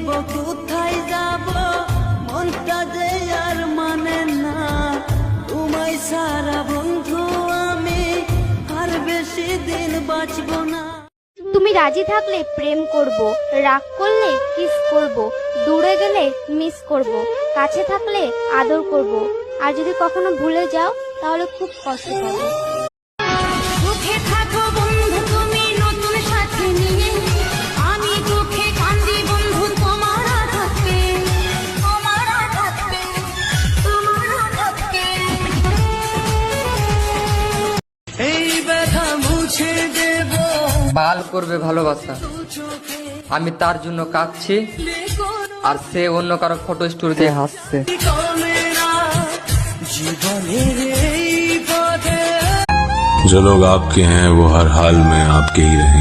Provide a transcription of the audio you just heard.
হইব কোথায় যাব, মনটা যে আর মানে না তোমায় সারা বন্ধু, আমি আর বেশি দিন বাঁচব না। তুমি রাজি থাকলে প্রেম করব, রাগ করলে কিস করব, দূরে গেলে মিস করব, কাছে থাকলে আদর করব, আর যদি কখনো ভুলে যাও তাহলে খুব কষ্ট পাবে। সুখে থাকো বন্ধু তুমি নতুন সাথী নিয়ে, আমি দুঃখে কান্দি বন্ধু তোমার আঘাতে, তোমার আঘাতে, তোমার আঘাতে। এই ব্যথা মুছে দেব বাল করবে ভালোবাসা, আমি তার জন্য কাঁদছি আর সে অন্য কারো ফটো স্টোরিতে হাসছে। জীবনের এই পথে जो लोग आपके हैं वो हर हाल में आपके ही रहेंगे।